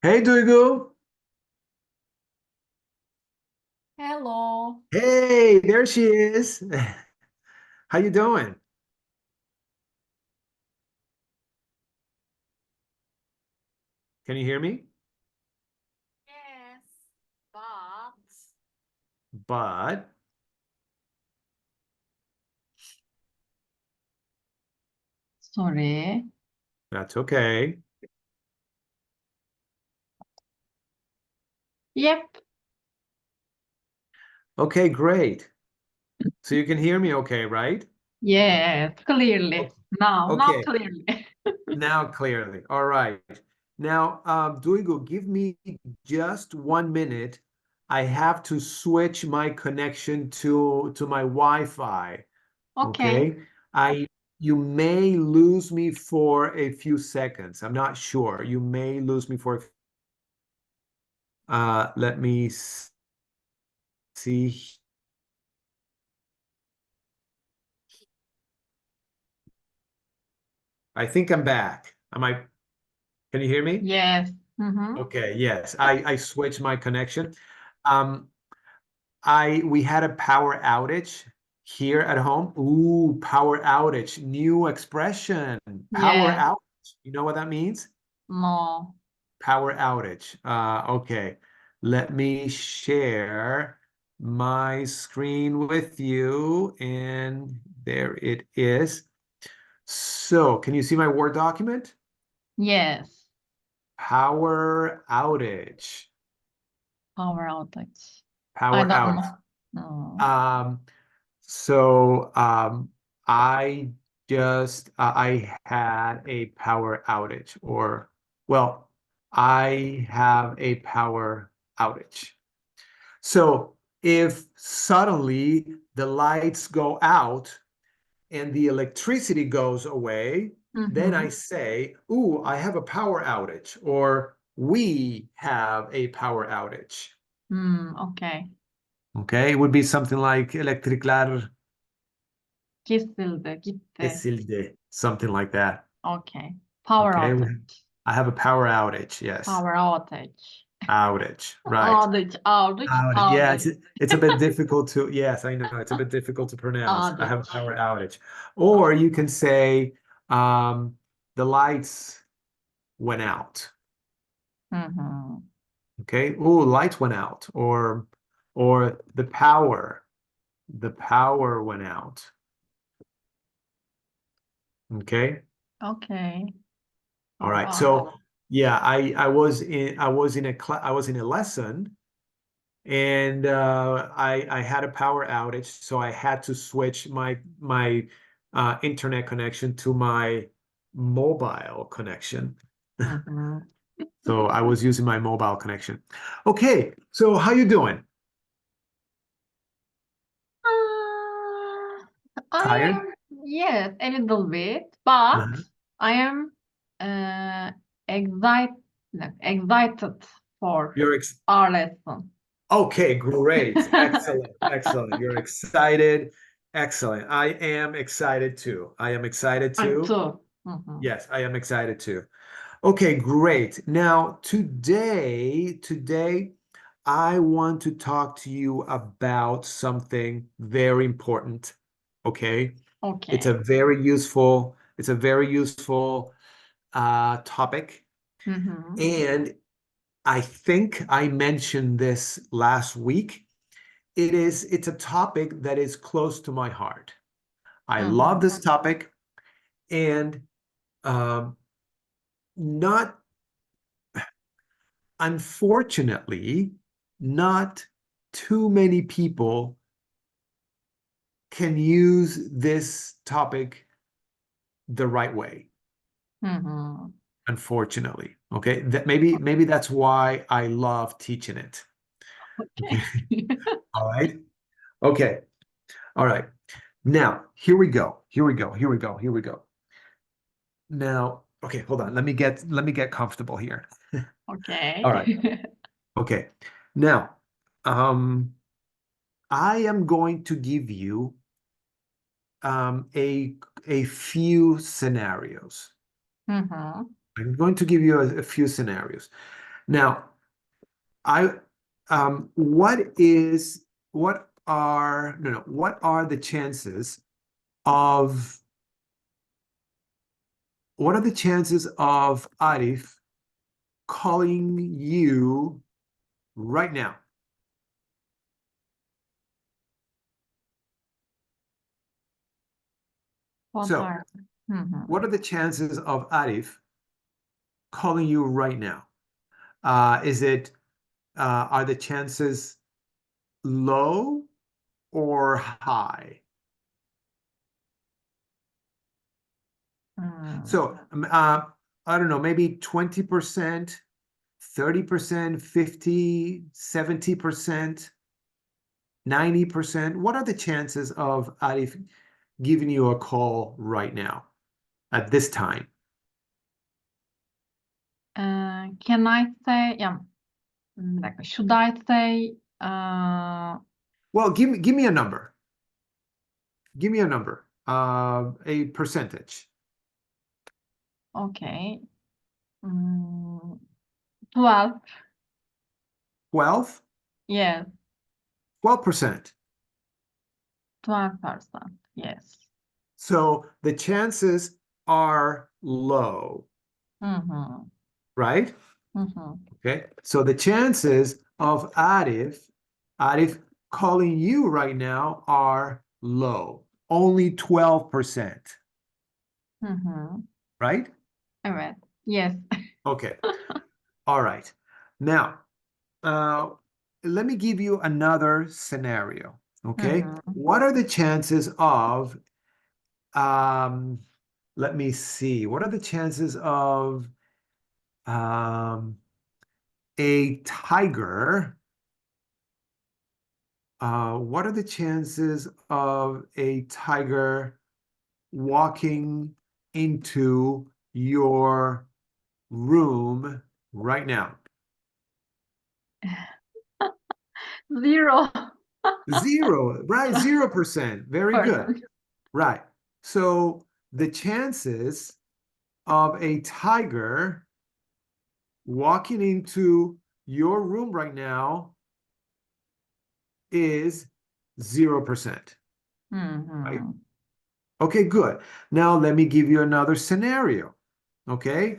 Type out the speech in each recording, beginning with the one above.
Hey, Duygu. Hello. Hey, there she is. How you doing? Can you hear me? Yes, but But sorry. that's okay. Yep. Okay, great. So you can hear me okay, right? Yes, clearly. Okay. Now Okay, clearly. now clearly. All right. Now, Duygu, give me just 1 minute. I have to switch my connection to my Wi-Fi. Okay. Okay. I You may lose me for a few seconds. I'm not sure. You may lose me for let me see. I think I'm back. Can you hear me? Yes. Mm-hmm. Okay, yes. I switched my connection. Um I we had a power outage here at home. Ooh, power outage. New expression. Power Yes. outage. You know what that means? No. Power outage. Okay. Let me share my screen with you. And there it is. So, can you see my Word document? Yes. Power outage. Power outage. I Power don't outage. know. No. Um, so I I had a power outage, or well, I have a power outage. So if suddenly the lights go out and the electricity goes away, then I Mm-hmm. say, "Ooh, I have a power outage," or "We have a power outage." Okay. Okay, it would be something like "Elektrikler Kesildi, gitti. kesildi," something like that. Okay. Power Okay, outage. I have a power outage. Yes, Power outage. outage. Right. Outage, outage, Outage. Yeah, outage, it's a bit difficult to. Yes, I know it's a bit difficult to pronounce. I have a outage. power outage. Or you can say, um, the lights went out. Mm-hmm. Okay. Oh, lights went out. Or the power went out. Okay. Okay. All Power right. outage. So yeah, I was in a lesson, and I had a power outage, so I had to switch my internet connection to my mobile connection. Mhm. So I was using my mobile connection. Okay, so how you doing? Uh, I Tired? am, yes, a little bit, but Uh-huh. I am uh, excited, excited for You're ex our lesson. Okay, great. Excellent. Excellent. You're excited. Excellent. I am excited too. I am excited I'm too. too. Mhm. Yes, I am excited too. Okay, great. Now, today, I want to talk to you about something very important. Okay? It's a Okay. very useful, topic. Mhm. And I think I mentioned this last week. It's a topic that is close to my heart. I love Mhm. this topic, and um, not unfortunately, not too many people can use this topic the right way, Mhm. unfortunately. Okay, that maybe that's why I love teaching it. Okay. Okay. All right. Okay. All right. Now, here we go. Here we go. Here we go. Here we go. Now, okay, hold on. Let me get comfortable here. Okay. All right. Okay. Now, um, I am going to give you um, a a few scenarios. Mhm. I'm going to give you a few scenarios. Now, what are the chances of Arif calling you right now? What So, are? Mhm. what are the chances of Arif calling you right now? Are the chances low or high? So, I don't know, maybe 20%, 30%, 50, 70%, 90%. What are the chances of Arif giving you a call right now at this time? Can I say, yeah, bir dakika. Should I say, Well, give me a number. Give me a number. A percentage. okay, 12, 12? yes, 12%. 12%, yes. So the chances are low, Mhm, right? mhm. Okay. So the chances of Arif calling you right now are low. Only 12%, Hı hı. right? Evet. Yes. Okay. All right. Now, uh, let me give you another scenario. Hı Okay. hı. What are the chances of, um, let me see, what are the chances of um, a tiger? What are the chances of a tiger walking into your room right now? 0. Zero, right? 0%. Very good. Person. Right. So the chances of a tiger walking into your room right now is 0%. Hı Right? hı. Okay, good. Now let me give you another scenario. Okay.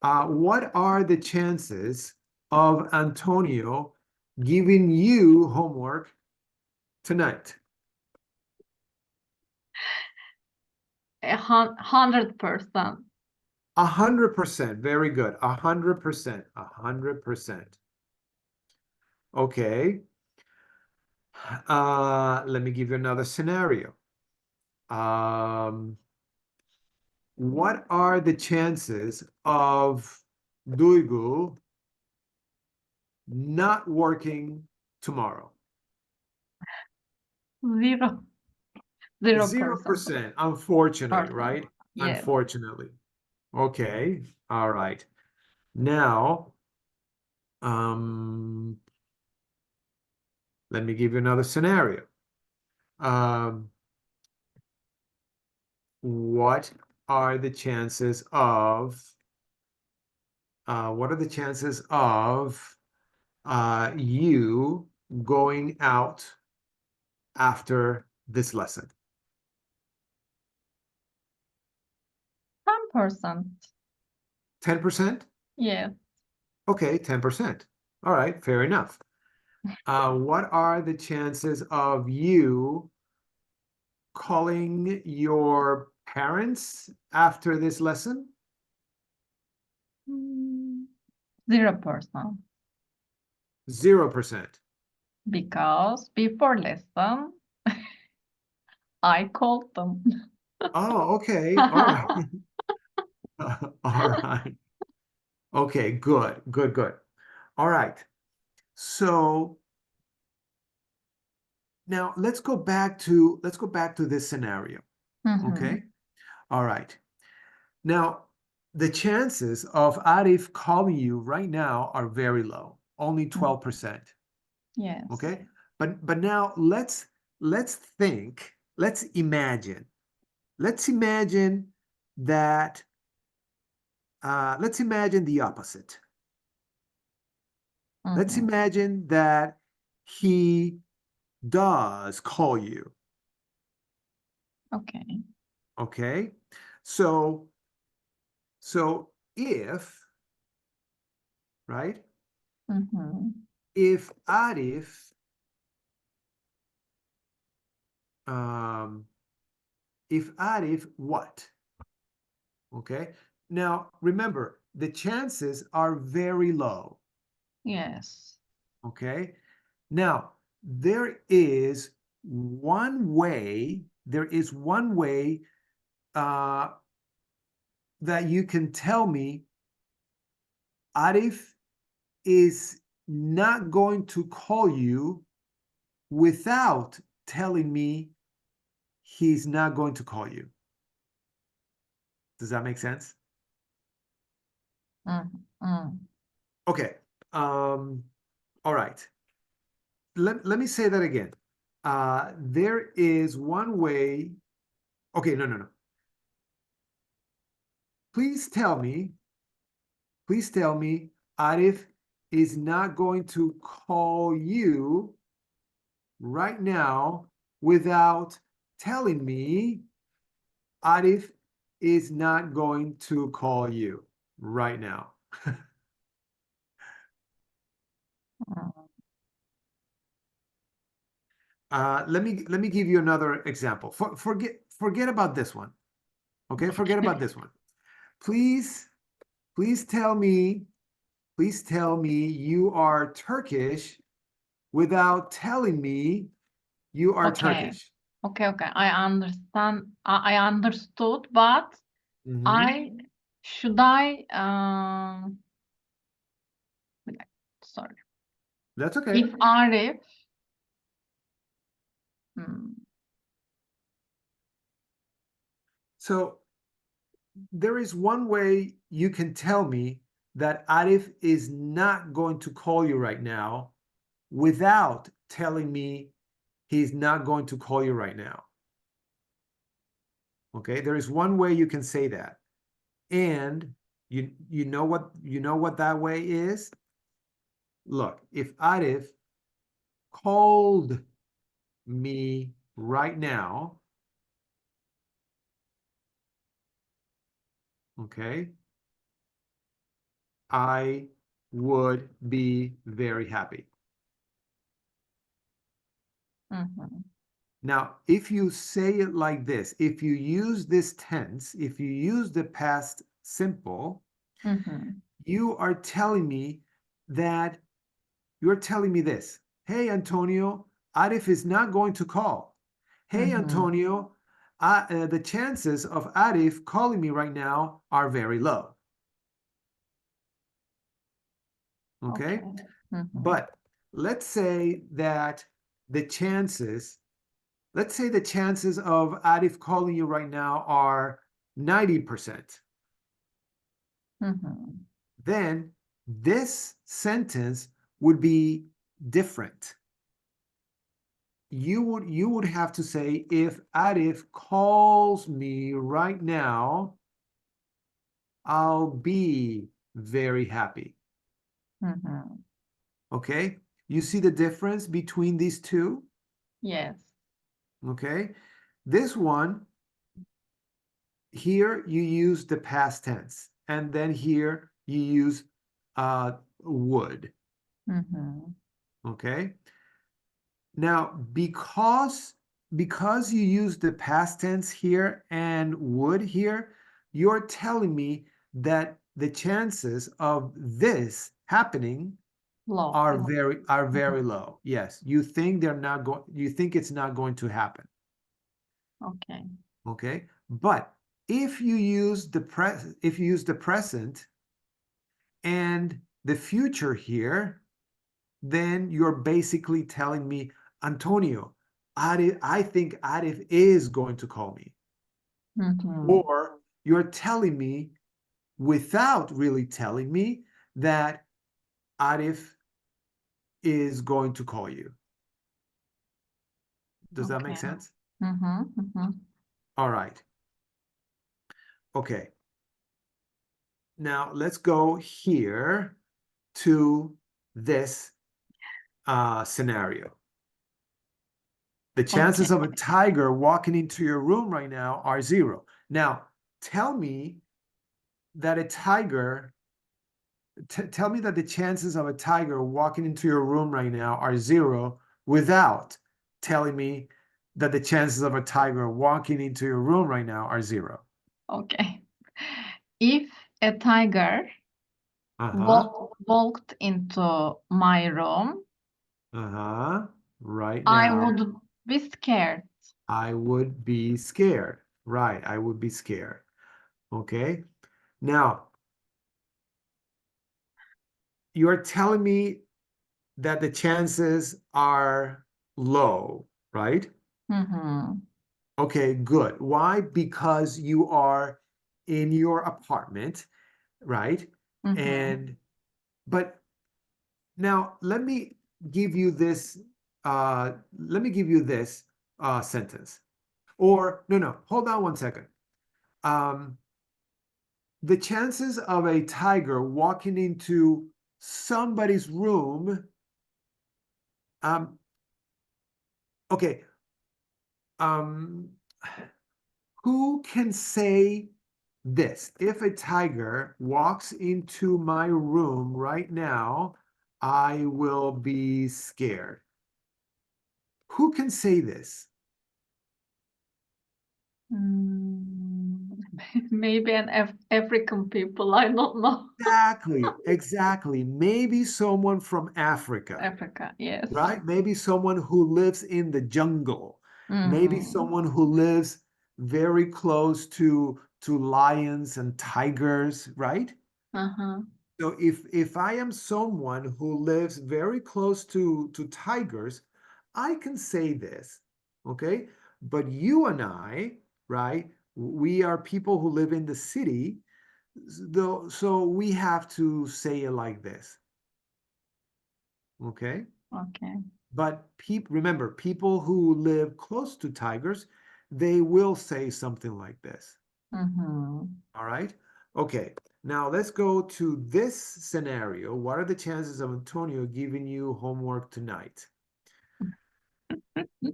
What are the chances of Antonio giving you homework tonight? 100%. 100%. Very good. 100%. 100%. Okay. Let me give you another scenario. What are the chances of Duygu not working tomorrow? 0. 0%. 0%, unfortunately, Person. right? Yes. Unfortunately. Okay. All right. Now, um, let me give you another scenario. Um, what are the chances of you going out after this lesson? 10%. 10%? Yes. Okay, 10%. All right, fair enough. What are the chances of you calling your parents after this lesson? 0%. 0%. Because before lesson, I called them. Oh, okay. All right. All right. Okay, good, good, good. All right. So now let's go back to this scenario. Hı hı. Okay. All right. Now, the chances of Arif calling you right now are very low, only 12%. Yes. Okay. But now let's think, let's imagine that, let's imagine the opposite. Let's Mhm. imagine that he does call you. Okay. Okay. So if, right? Mhm. If Arif, um, if Arif what? Okay. Now remember, the chances are very low. Yes. Okay. Now there is one way uh, that you can tell me Arif is not going to call you without telling me he's not going to call you. Does that make sense? Mhm. Mm. Okay. All right. Let me say that again. There is one way. Okay, no. Please tell me, Arif is not going to call you right now without telling me Arif is not going to call you right now. Mm. Let me give you another example. Forget about this one. Okay, forget about this one. Please, please tell me, you are Turkish without telling me you are Okay. Turkish. Okay. I understand. I understood, but Mhm. I should I bir dakika, sorry. That's okay. If Arif hmm, So there is one way you can tell me that Arif is not going to call you right now without telling me he's not going to call you right now. Okay, there is one way you can say that. And you know what that way is? Look, if Arif called me right now, okay, I would be very happy. mhm, Now, if you say it like this, if you use this tense, if you use the past simple, mhm, you are telling me that you're telling me this. Hey, Antonio, Arif is not going to call. Hey, mhm. Antonio, the chances of Arif calling me right now are very low. Okay? Okay. Mhm, But let's say that the chances, let's say the chances of Arif calling you right now are 90%. mhm. Then this sentence would be different. You would have to say, if Arif calls me right now, I'll be very happy. Mhm. Okay? You see the difference between these two? Yes. Okay? This one, here you use the past tense, and then here you use would. Mhm. Okay? Now, because you use the past tense here and would here, you're telling me that the chances of this happening Low. are very Mhm. low. Yes, you think it's not going to happen. Okay. Okay? But if you use the present and the future here, then you're basically telling me, Antonio, I think Arif is going to call me. Mhm. Or you're telling me, without really telling me, that Arif is going to call you. Does that make Okay. sense? Mhm. Mhm. All right. Okay. Now let's go here to this scenario. The chances Okay. of a tiger walking into your room right now are 0. Now, tell me that a tiger, tell me that the chances of a tiger walking into your room right now are 0 without telling me that the chances of a tiger walking into your room right now are 0. Okay. If a tiger Uh-huh. walked into my room, Uh-huh. Right I now, would be scared. I would be scared. Right, I would be scared. Okay. Now, you're telling me that the chances are low, right? Mm-hmm. Okay, good. Why? Because you are in your apartment, right? Mm-hmm. And but now give you this let me give you this sentence. Or no, hold on one second. Um the chances of a tiger walking into somebody's room, um okay, um who can say this? If a tiger walks into my room right now, I will be scared. Who can say this? Mm, maybe an African people. I don't know. Exactly. Maybe someone from Africa, Africa, yes. right? Maybe someone who lives in the jungle. Maybe Mm-hmm. someone who lives very close to lions and tigers, right? Uh-huh. So if I am someone who lives very close to tigers, I can say this, okay? But you and I, right? We are people who live in the city, though, so we have to say it like this, okay? Okay. But remember, people who live close to tigers, they will say something like this. Mm-hmm. All right. Okay. Now let's go to this scenario. What are the chances of Antonio giving you homework tonight?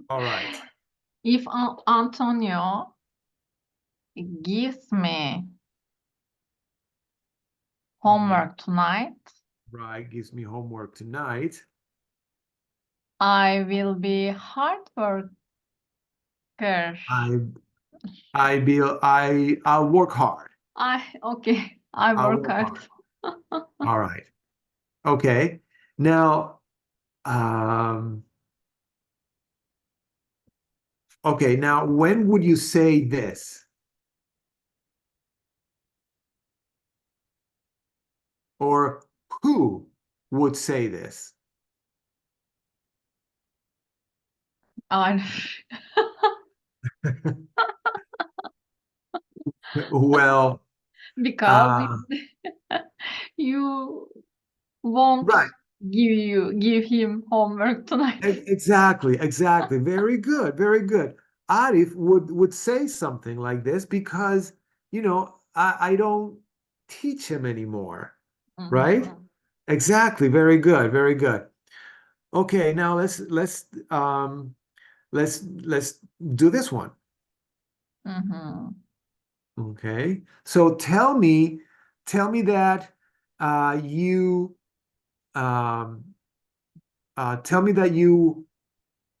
All right. If Antonio gives me Mhm. homework tonight, Right. Gives me homework tonight. I will be hard worker. I I'll work hard. I I'll work work hard. hard. All right. Okay. Now, um, okay. Now, when would you say this? Or who would say this? I Well, because uh, you won't right. give him homework tonight. Exactly. Very good, very good. Arif would say something like this because, I don't teach him anymore, right? Mm-hmm. Exactly. Very good, very good. Okay, now let's do this one. Mm-hmm. Okay. So tell me that you tell me that you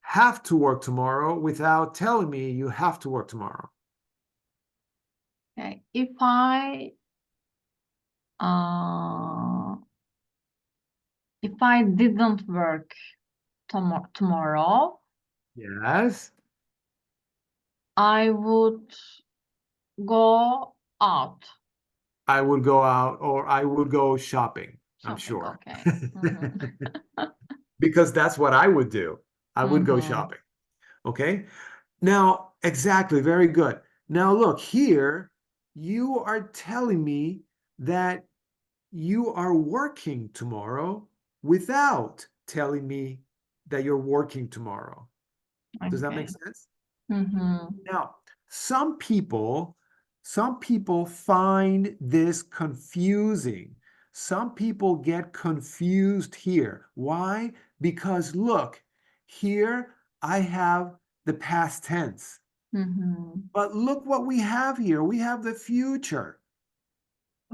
have to work tomorrow without telling me you have to work tomorrow. Okay. Uh, if I didn't work tomorrow, Yes, I would go out I would go out or I would go shopping, I'm shopping. sure. Okay. Mm-hmm. Because that's what I would do. I would go Mm-hmm. shopping. Okay. Now, exactly. Very good. Now, look here, you are telling me that you are working tomorrow without telling me that you're working tomorrow. Does that make Okay. sense? Mm-hmm. Now, some people find this confusing. some people get confused here. Why? Because look, here I have the past tense. But look what we have here. We have the future.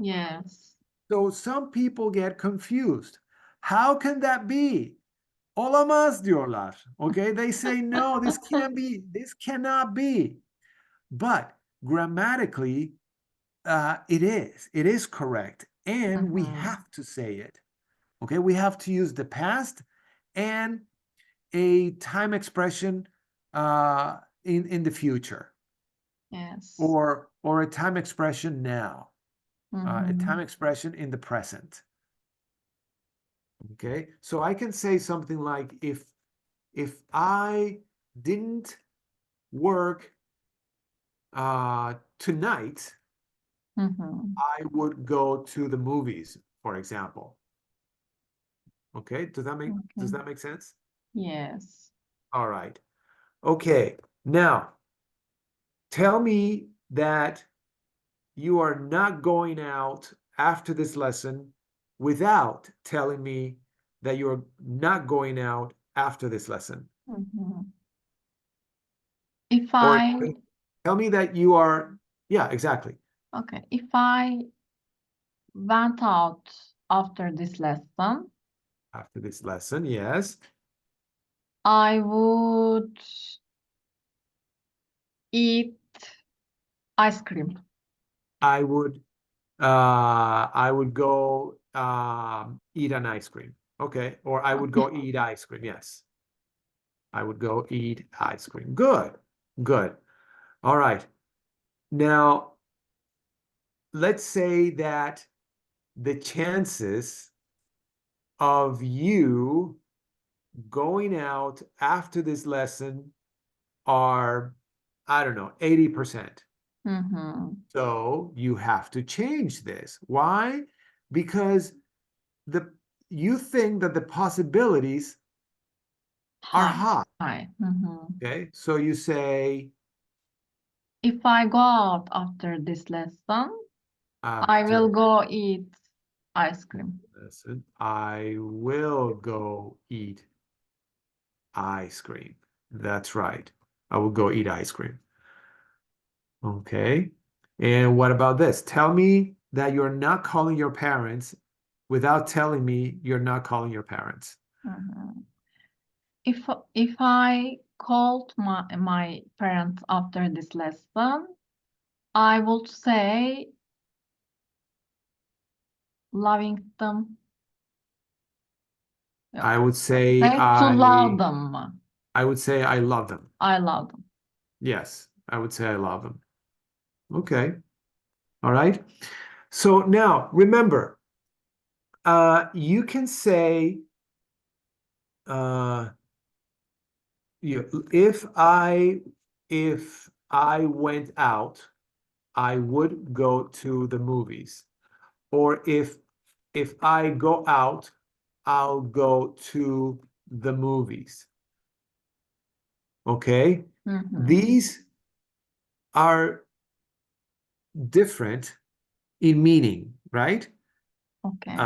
Yes. So some people get confused. How can that be? Olamaz diyorlar. Okay, they say no, this can't be, this cannot be. But grammatically, it is correct, and we have to say it. Okay, we have to use the past and a time expression in the future, Yes. or a time expression now, a time expression in the present. Okay, so I can say something like, if I didn't work tonight, I would go to the movies, for example. Okay, does that make sense? Yes. All right. Okay, now tell me that you are not going out after this lesson without telling me that you're not going out after this lesson. If Or I, tell me that you are, yeah, exactly. okay, if I went out after this lesson, After this lesson, yes. I would eat ice cream. I would go eat an ice cream. Okay. Or I would go eat ice cream. Yes. I would go eat ice cream. Good. Good. All right. Now, let's say that the chances of you going out after this lesson are, I don't know, 80%. So you have to change this. Why? Because you think that the possibilities are high. High. Okay, so you say, If I go out after this lesson, I after will go eat ice cream. lesson, I will go eat ice cream. That's right. I will go eat ice cream. Okay. And what about this? Tell me that you're not calling your parents without telling me you're not calling your parents. If I called my parents after this lesson, I would say loving them. I would say Say to love them. I would say I love them. I love them. Yes, I would say I love them. Okay. All right. So now remember, you can say, uh, if I went out, I would go to the movies. Or if I go out, I'll go to the movies. Okay? These are different in meaning, right? Okay.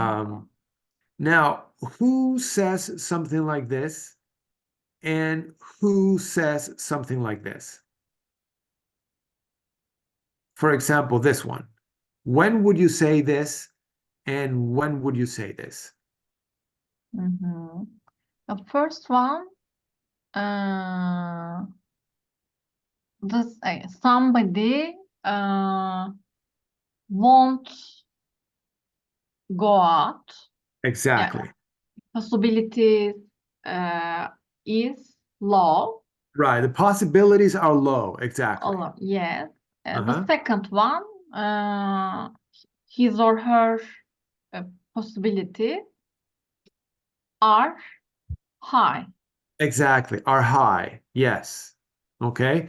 Now, who says something like this and who says something like this? For example, this one. When would you say this and when would you say this? The first one, uh, this somebody won't go out. Exactly. Yeah. Possibilities is low. Right. The possibilities are low. Exactly. Yes. The Uh-huh. second one, his or her possibility are high. Exactly. Are high. Yes. Okay.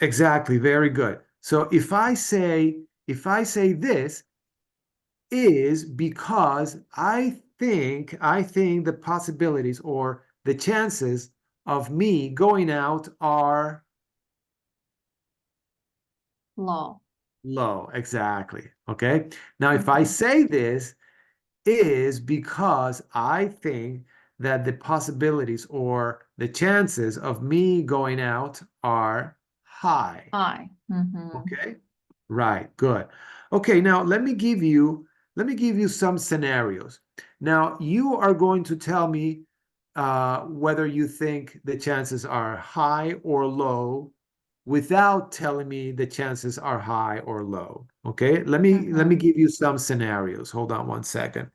Exactly. Very good. So if I say this is because I think the possibilities or the chances of me going out are Low. low. Exactly. Okay. Now, if I say this is because I think that the possibilities or the chances of me going out are high. High. Mm-hmm. Okay. Right. Good. Okay. Now let me give you some scenarios. Now you are going to tell me whether you think the chances are high or low without telling me the chances are high or low. Okay. Let me Mm-hmm. give you some scenarios. Hold on one second.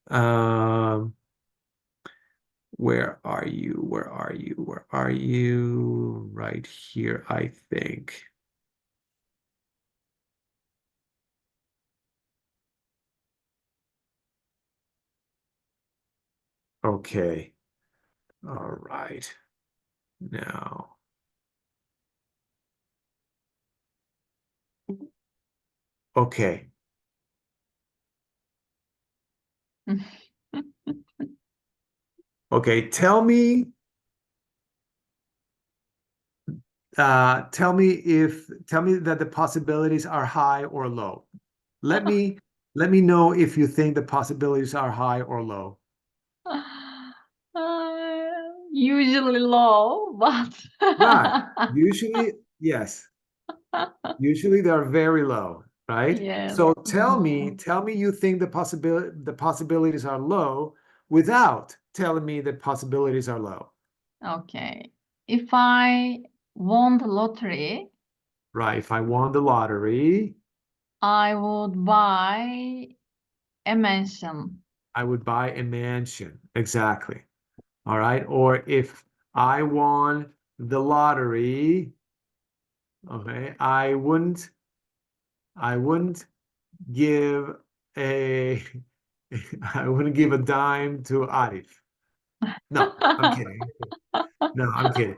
Um, where are you? Where are you? Where are you? Right here, I think. Okay. All right. Now, okay. Okay. Tell me that the possibilities are high or low. Let me let me know if you think the possibilities are high or low. Usually low, but Right. Usually, yes. Usually they're very low, right? yes. So Mhm. tell me you think the possibilities are low without telling me the possibilities are low. Okay. If I won the lottery, Right. If I won the lottery, I would buy a mansion. I would buy a mansion. Exactly. All right. Or if I won the lottery, okay, I wouldn't give a I wouldn't give a dime to Arif. No, I'm kidding. No, I'm kidding.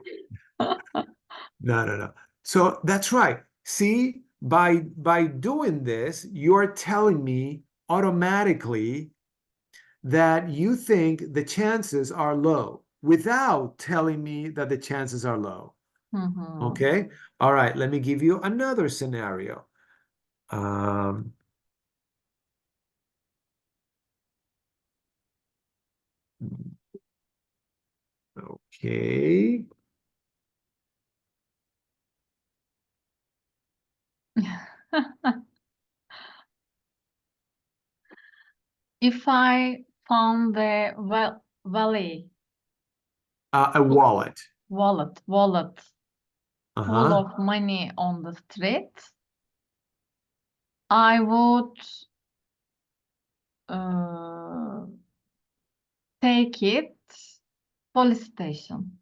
No, no, no. So that's right. See, by doing this, you're telling me automatically that you think the chances are low without telling me that the chances are low. Mhm. Okay? All right, let me give you another scenario. Um, okay. If I found the valley A wallet. wallet full Uh-huh. of money on the street, I would uh, take it police station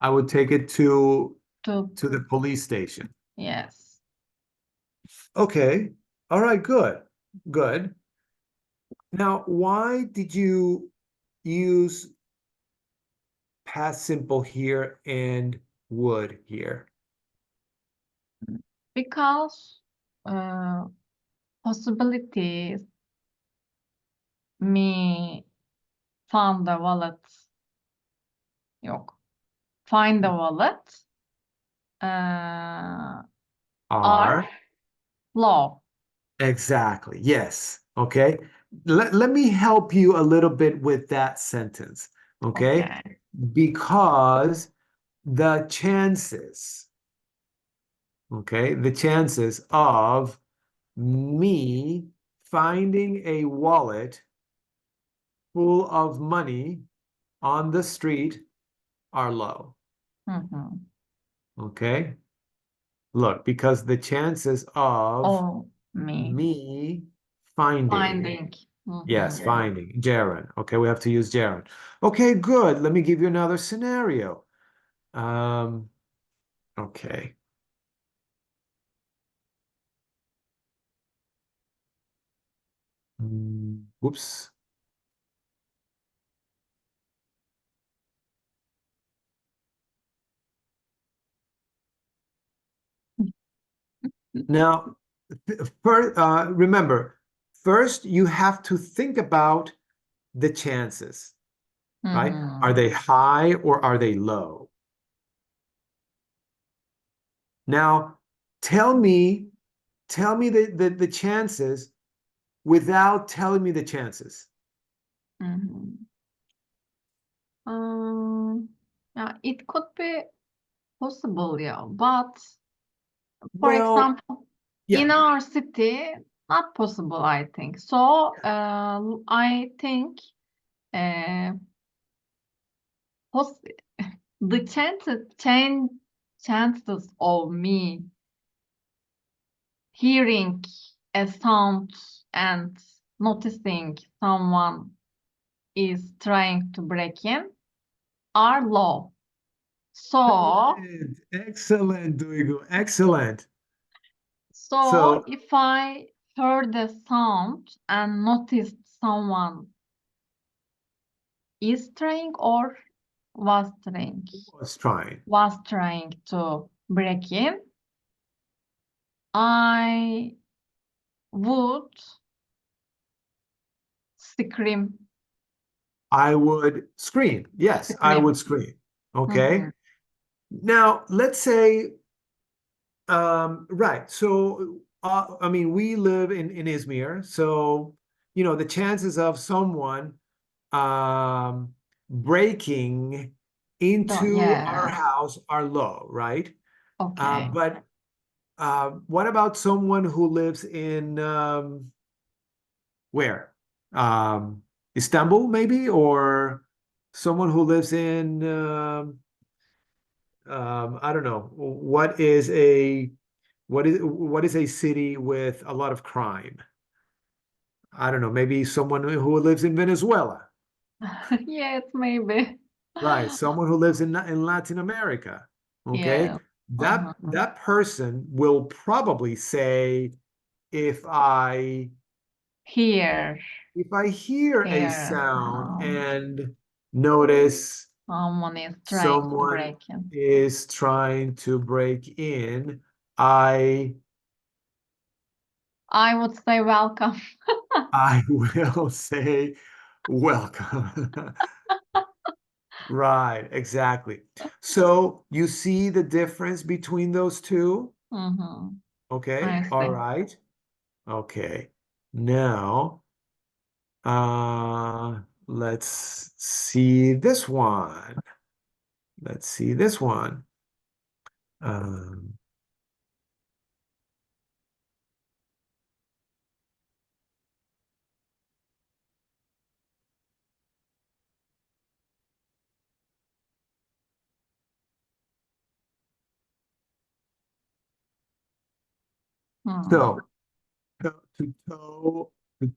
I would take it to to the police station. yes. Okay. All right, good. Good. Now, why did you use past simple here and would here? Because uh, possibilities me found the wallet yok. Find the wallet uh, are Are low. exactly. Yes. Okay. Let me help you a little bit with that sentence. Okay. Okay. Because the chances, okay, the chances of me finding a wallet full of money on the street are low. Mhm. Okay. Look, because the chances of Oh, me me finding, finding. yes, Mhm. finding Jaren. Okay, we have to use Jaren. Okay, good. Let me give you another scenario. Um, okay. Whoops. Now, remember, first you have to think about the chances, right? Are Mhm. they high or are they low? Now, tell me, tell me the chances without telling me the chances. Mhm. Yeah, it could be possible, yeah, but for Well, example, in yeah, our city, not possible, I think. So, I think uh, pos the chances of me hearing a sound and noticing someone is trying to break in are low. So, excellent, excellent, Duygu, excellent. so So if I heard a sound and noticed someone is trying or was trying was trying. was trying to break in, I would scream. I would scream. Yes, I Scream. would scream. Okay. Mhm. Now, let's say, right. So, I mean, we live in Izmir, so the chances of someone um breaking into our Yes. house are low, right? Okay. But what about someone who lives in where? Um, Istanbul, maybe, or someone who lives in I don't know. What is a city with a lot of crime? I don't know. Maybe someone who lives in Venezuela, Yes, maybe. right? Someone who lives in Latin America. Okay, Yeah. that person will probably say if I Here, if I hear a here, sound and notice someone is trying to someone break in. is trying to break in, I I would say welcome. I will say welcome. Right, exactly. So you see the difference between those two? Mm-hmm. Okay, I all see. right. Okay. Now, let's see this one. Let's see this one. Um, Hmm. so to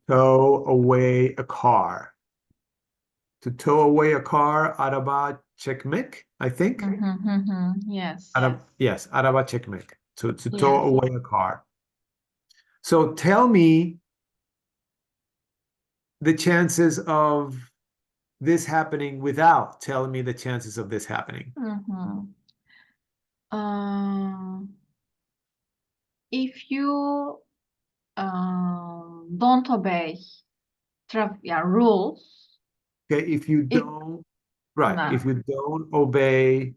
tow away a car. To tow away a car, araba çekmek, I think. Mm-hmm, mm-hmm. Yes. Yes, araba çekmek. To tow Yes. away a car. So tell me the chances of this happening without telling me the chances of this happening. Mm-hmm. If you don't obey traffic, yeah, rules, Okay, if you if don't, right, no if you don't obey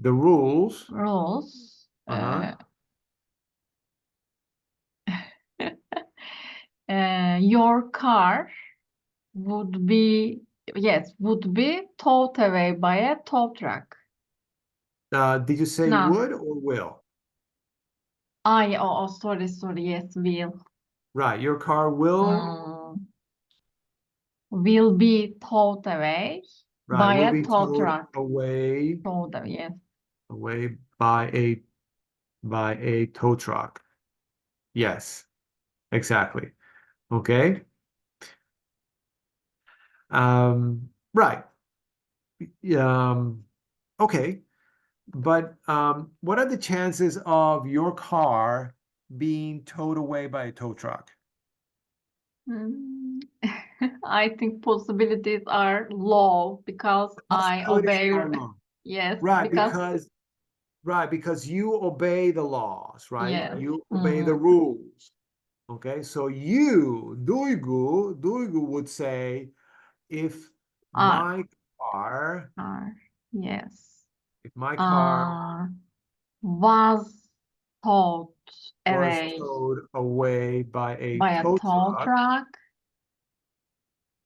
the rules, rules, uh-huh, your car would be would be towed away by a tow truck. did you say No, would or will? sorry, yes, Right, your car will, mm, will be towed away right, by will a be tow towed truck. away, Yes. away by a tow truck. Yes, exactly. Okay. Right. Um, okay. But what are the chances of your car being towed away by a tow truck? Mm, I think possibilities are low because I Possibilities obey. are low. Yes, Right, because because you obey the laws, right? yes. You obey the Mhm. rules. Okay, so Duygu would say, if Are my car, are yes. if my car Uh, was towed Was away towed away by a by a tow tow truck, truck,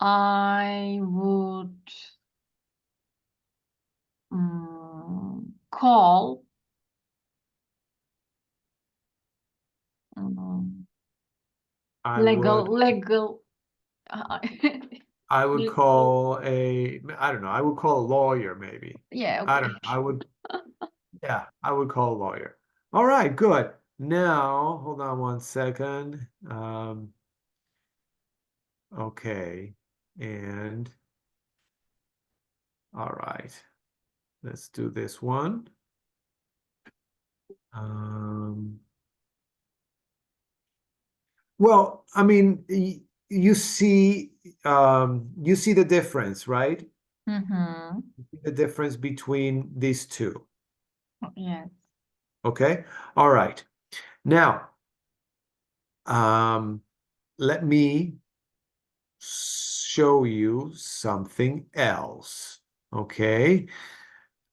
I would call um, I legal would legal I would legal. call I don't know, I would call a lawyer maybe. Yeah, I don't okay. know. Yeah, I would call a lawyer. All right, good. Now, hold on one second. Okay. And all right, let's do this one. Um, well, I mean, you see the difference, right? Mm-hmm. The difference between these two. Yes. Okay. All right. Now, um, let me show you something else. Okay.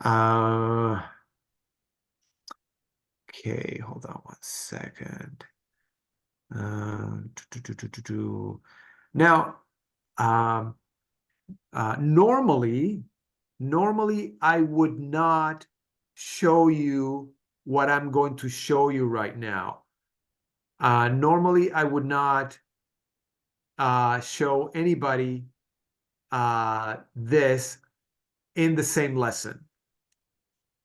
Uh, okay, hold on one second. Now, um, normally I would not show you what I'm going to show you right now. Normally I would not show anybody this in the same lesson.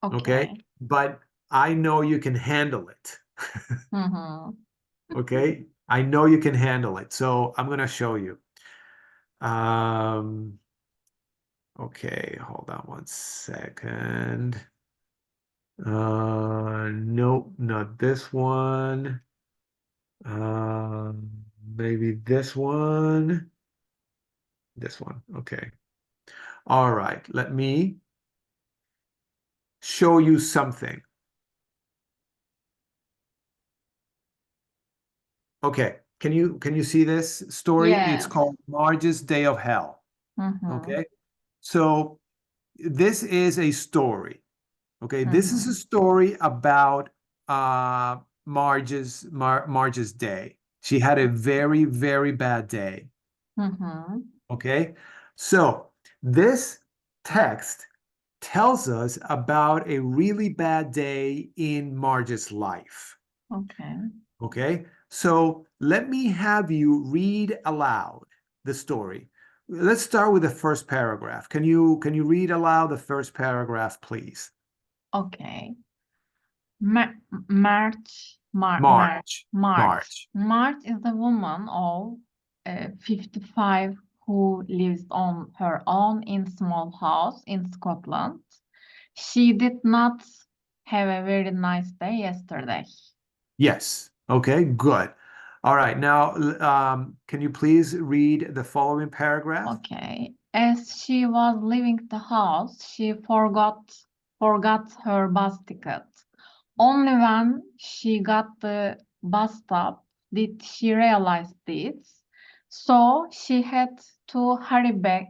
Okay. Okay. But I know you can handle it. Mm-hmm. Okay. I know you can handle it. So I'm going to show you. Um, okay. Hold on one second. Nope, not this one. Maybe this one. This one. Okay. All right. Let me show you something. Okay. Can you see this story? It's Yes. called Marge's Day of Hell. Mm-hmm. Okay. So this is a story. Okay. This is Mm-hmm. a story about Marge's day. She had a very, very bad day. Mm-hmm. Okay. So this text tells us about a really bad day in Marge's life. Okay. Okay. So let me have you read aloud the story. Let's start with the first paragraph. Can you read aloud the first paragraph, please? Okay. Ma March, Mar Mar March. March. March. March is a woman of 55 who lives on her own in small house in Scotland. She did not have a very nice day yesterday. Yes. Okay, good. All right. Now, can you please read the following paragraph? Okay. As she was leaving the house, she forgot her bus ticket. Only when she got the bus stop did she realize this. So she had to hurry back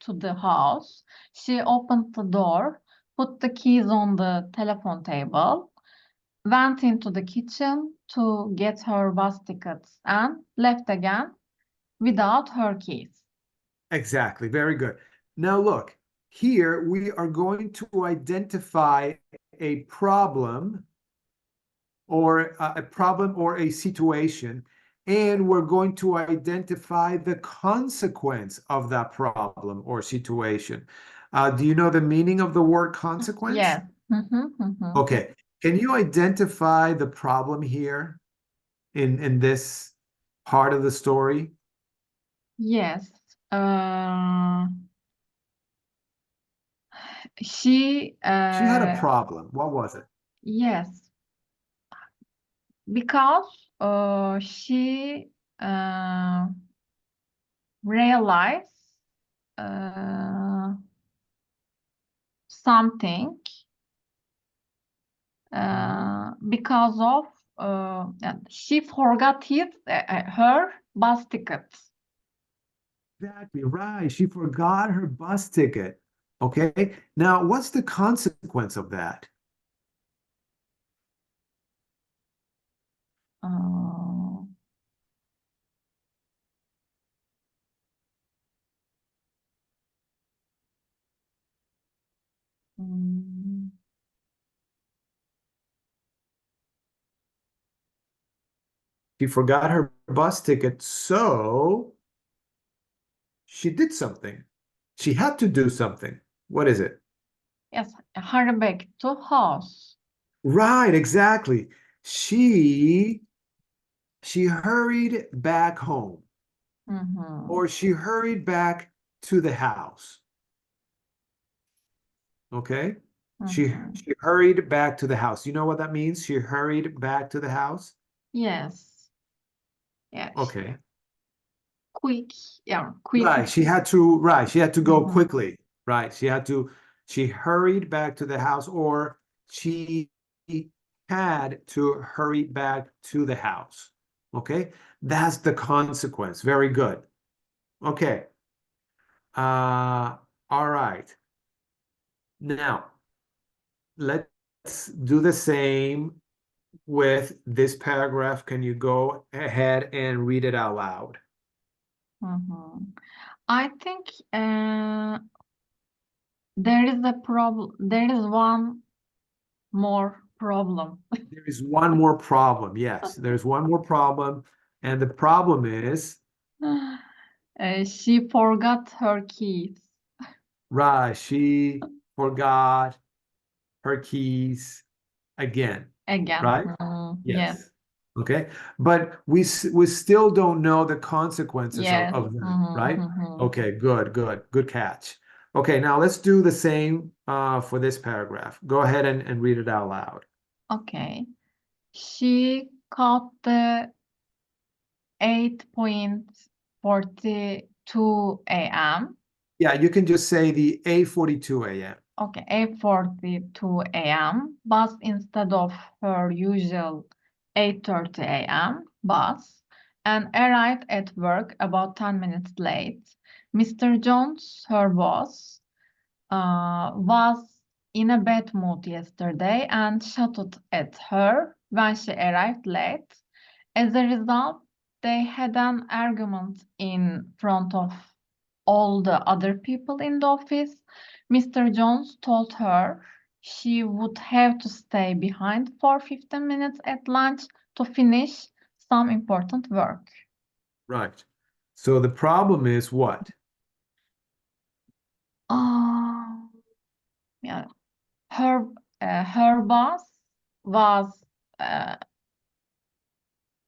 to the house. She opened the door, put the keys on the telephone table, went into the kitchen to get her bus tickets, and left again without her keys. Exactly. Very good. Now, look, here we are going to identify a problem or a situation, and we're going to identify the consequence of that problem or situation. Do you know the meaning of the word consequence? Yes. Mhm, mhm. Okay. Can you identify the problem here in this part of the story? Yes. Uh, she, She had a problem. What was it? yes, because she realized uh, something Mhm. because of she forgot her bus ticket. Exactly right. She forgot her bus ticket. Okay. Now, what's the consequence of that? She forgot her bus ticket, so she did something. She had to do something. What is it? Yes, hurry back to house. Right, exactly. She she hurried back home, Mhm, or she hurried back to the house. Okay? She mhm. she hurried back to the house. You know what that means? She hurried back to the house. Yes, yes. Okay. Quick, yeah, quick. She had to go Mhm. quickly. Right. She hurried back to the house, or she had to hurry back to the house. Okay. That's the consequence. Very good. Okay. All right. Now, let's do the same with this paragraph. Can you go ahead and read it out loud? Mhm. I think there is a problem. There is one more problem. There is one more problem. Yes, there's one more problem. And the problem is, She forgot her keys right, she forgot her keys again, again. right? Yes, Yes. Okay. But we still don't know the consequences yes. of that, Mhm, right? mhm. Okay, good catch. Okay, now let's do the same for this paragraph. Go ahead and read it out loud. Okay. She caught the 8:42 a.m. Yeah, you can just say the A42 a.m. Okay, 8:42 a.m. bus instead of her usual 8:30 a.m. bus and arrived at work about 10 minutes late. Mr. Jones, her boss, was in a bad mood yesterday and shouted at her when she arrived late. As a result, they had an argument in front of all the other people in the office. Mr. Jones told her she would have to stay behind for 15 minutes at lunch to finish some important work. Right. So the problem is what? Um, yeah, her her boss was uh,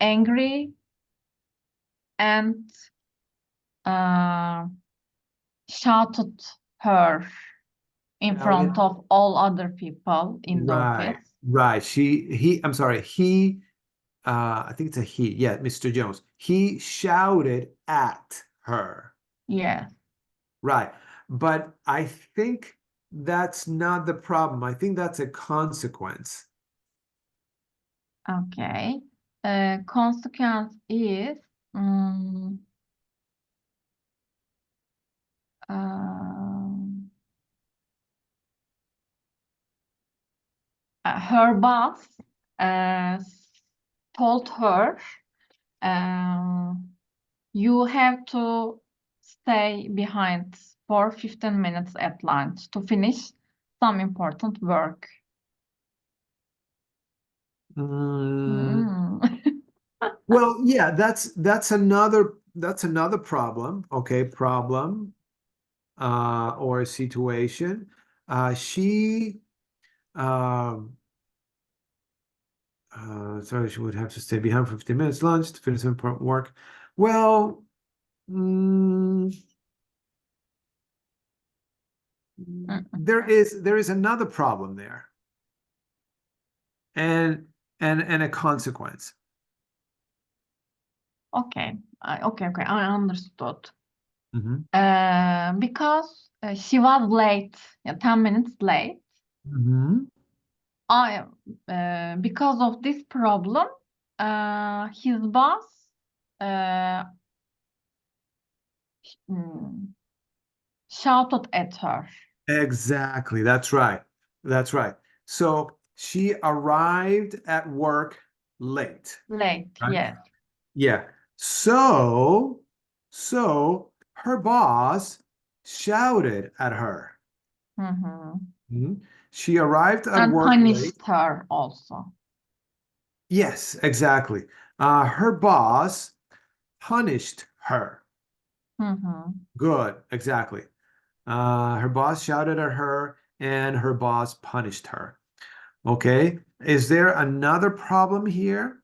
angry and uh, shouted her in front Shouted. of all other people in the Right, office. right. I'm sorry, I think it's a he. Yeah, Mr. Jones. He shouted at her. Yes, Right. But I think that's not the problem. I think that's a consequence. okay. Consequence is mm, um, her boss uh, told her you have to stay behind for 15 minutes at lunch to finish some important work. Mm, Mm. well, yeah, that's another problem. Okay, problem or a situation. She um sorry, she would have to stay behind for 15 minutes lunch to finish some important work. Well, mm, Mm. there is another problem there, and and a consequence. Okay, okay, I understood. Mhm. Because she was late, yeah, 10 minutes late. Mhm. I, because of this problem, his boss uh, mm, shouted at her. Exactly. That's right. That's right. So she arrived at work late, Late, right? yes. Yeah. So her boss shouted at her. Mhm. Mhm. She arrived at And work late. punished her also. Yes, exactly. Her boss punished her. Hı hı. Good, exactly. Her boss shouted at her and her boss punished her. Okay. Is there another problem here?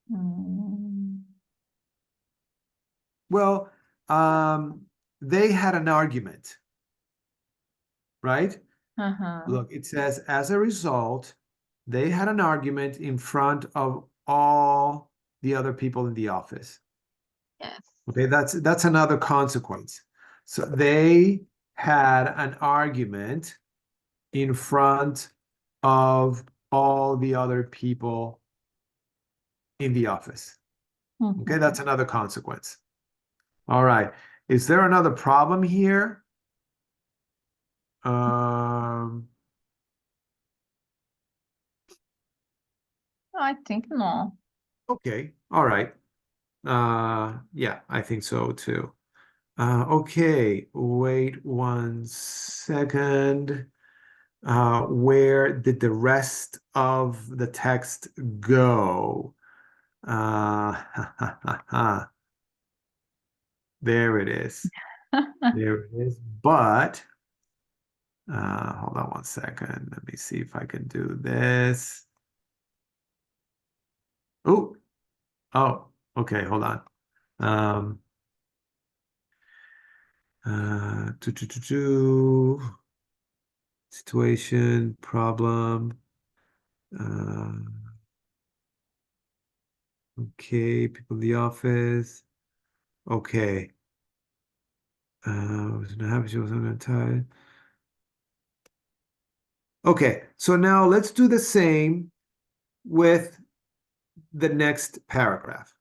Hmm. Well, they had an argument, right? Hı hı. Look, it says, as a result, they had an argument in front of all the other people in the office. Yes. Okay, that's another consequence. So they had an argument in front of all the other people in the office. Hı Okay, hı. that's another consequence. All right. Is there another problem here? Um, I think no. okay. All right. Yeah, I think so too. Okay, wait 1 second. Where did the rest of the text go? Uh, there it is. There it is. But hold on 1 second. Let me see if I can do this. Oh, oh, okay, hold on. Um, do, do, do, do. Situation, problem. Uh, okay, people in the office. Okay. Was not happy she wasn't tired. Okay, so now let's do the same with the next paragraph.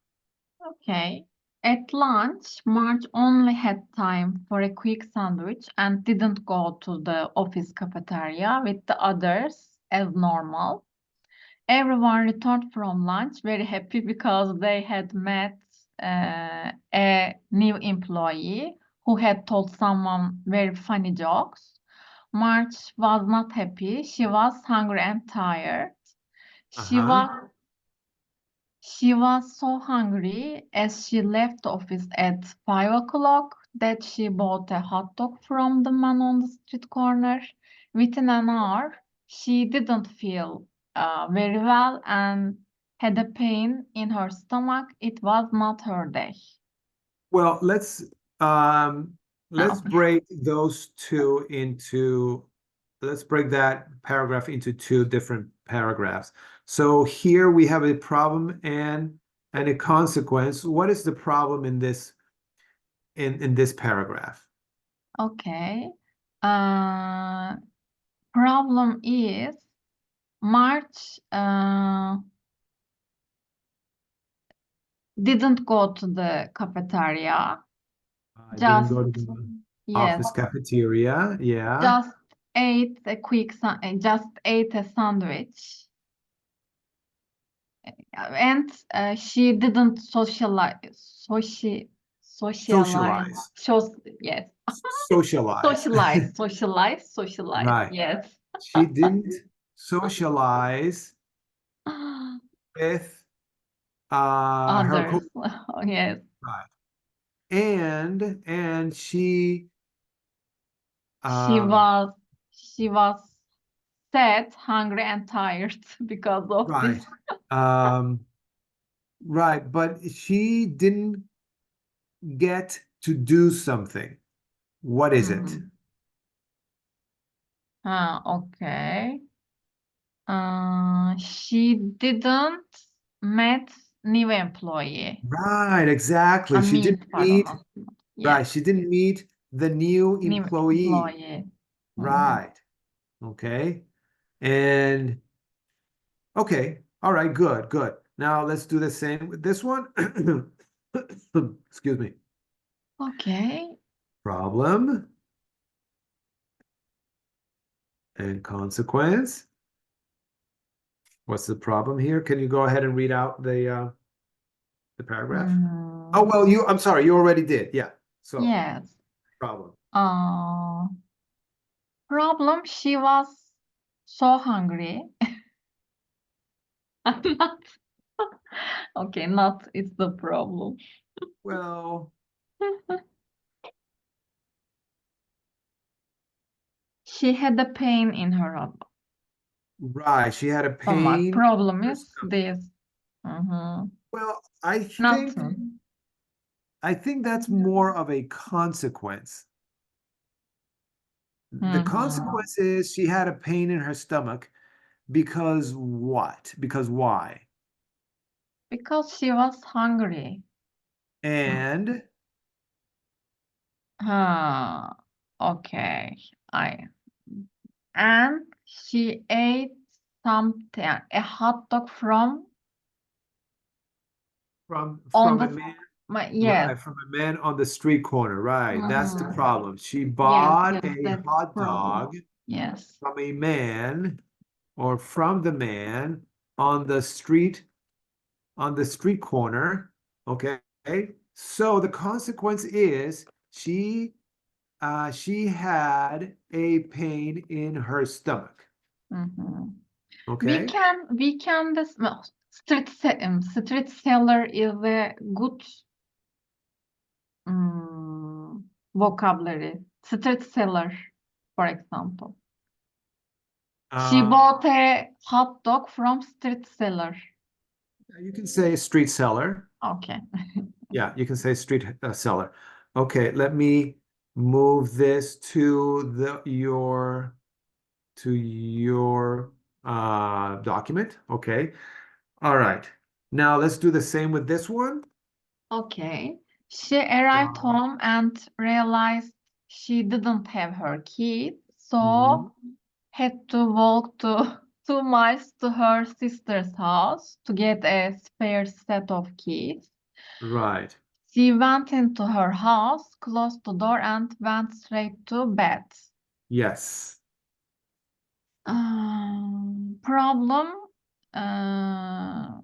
Okay. At lunch, Marge only had time for a quick sandwich and didn't go to the office cafeteria with the others as normal. Everyone returned from lunch very happy because they had met a new employee who had told someone very funny jokes. Marge was not happy. She was hungry and tired. She Uh-huh. was she was so hungry as she left the office at 5 o'clock that she bought a hot dog from the man on the street corner. Within an hour, she didn't feel very well and had a pain in her stomach. It was not her day. Well, um let's Oh, break those two into let's break that paragraph into two different paragraphs. So here we have a problem and a consequence. What is the problem in this paragraph? okay. Uh, Problem is March didn't go to the cafeteria. I didn't Just go to the yes, office cafeteria. Yeah. just just ate a sandwich, and she didn't socialize. Socialize. Yes, Socialize. socialize. Right. Yes, She didn't socialize with her co others. Yes, right. And she she um was she was sad, hungry, and tired because of this. right. Um right, but she didn't get to do something. What is it? Hmm. Okay. She didn't met new employee. Right, exactly. She Meet, didn't pardon. meet Yes, right, she didn't meet the new new employee. employee. Mhm. Right. Okay. And okay. All right, good, good. Now let's do the same with this one. Excuse me. Okay. Problem and consequence. What's the problem here? Can you go ahead and read out the paragraph? Oh, Mm, well, I'm sorry, you already did. Yeah. So, yes. problem. Uh, Problem. She was so hungry Not. Okay, not is the problem. Well, She had a pain in her right. She had a stomach. pain in Problem her is stomach. this. Mhm. Well, Nothing. I think that's more of a consequence. The Mhm. consequence is she had a pain in her stomach because what? Because why? Because she was hungry. Mm. And Huh. Okay. I and she ate something, a hot dog from on from a the man, yes. right, from a man on the street corner, right. That's the Mhm. problem. She Yes, bought yes, a that's the hot problem. dog Yes. from a man or from the man on the street corner. Okay. So the consequence is she had a pain in her stomach. Mhm. Okay. We can this no, street seller is a good vocabulary. Street seller, for example. She Uh, bought a hot dog from street seller. you can say street seller. Okay. Yeah, you can say street seller. Okay, let me move this to your document. Okay. All right. Now let's do the same with this one. Okay. She arrived Um, home and realized she didn't have her keys, mhm. so had to walk to 2 miles to her sister's house to get a spare set of keys. Right. She went into her house, closed the door, and went straight to bed. Yes. Problem. Uh,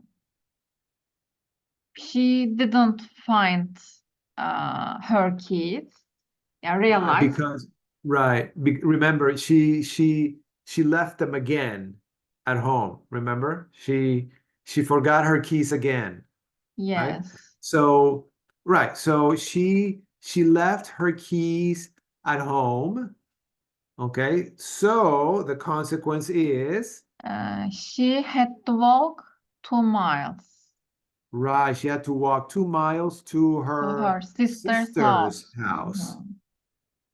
she didn't find her keys. I Right, realized. because right. Remember, she left them again at home. Remember? She forgot her keys again, right? Yes. So, right. So she left her keys at home. Okay. So the consequence is She had to walk 2 miles right, she had to walk 2 miles to to her her sister's sister's house. house, Mhm.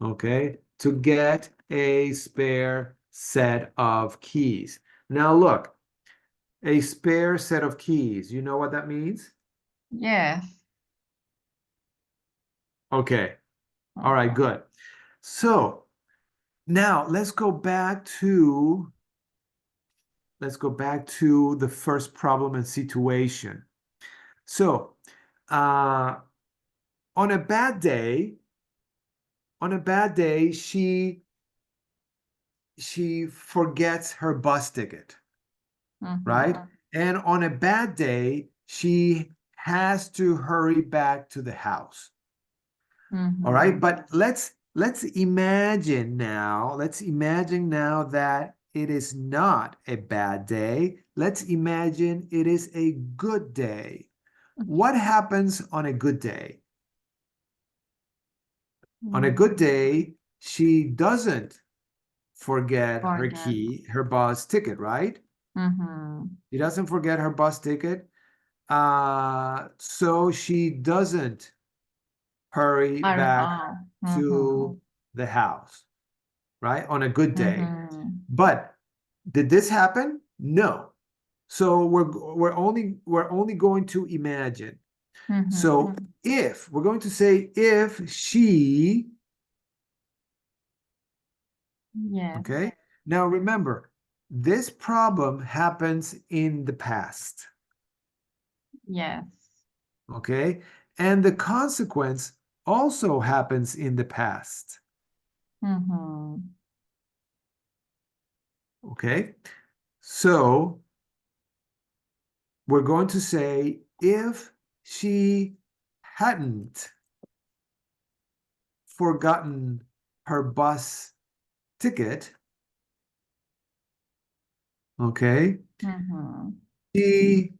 okay, to get a spare set of keys. Now look, a spare set of keys. You know what that means? Yes. Okay. All right, Mhm. good. So now let's go back to the first problem and situation. So, uh, on a bad day, she forgets her bus ticket, right? Mhm. And on a bad day, she has to hurry back to the house. All right, Mhm. but let's imagine now, that it is not a bad day. Let's imagine it is a good day. What happens on a good day? On a good Mhm. day, she doesn't forget Forget. her bus ticket, right? Mhm. She doesn't forget her bus ticket. So she doesn't hurry back to Mhm. the house, right? On a good day. Mhm. But did this happen? No. So we're only going to imagine. Mhm. So if we're going to say if she, Yes. okay? Now remember, this problem happens in the past, Yes. okay? And the consequence also happens in the past, Mhm. okay? So we're going to say if she hadn't forgotten her bus ticket, okay? Mhm. She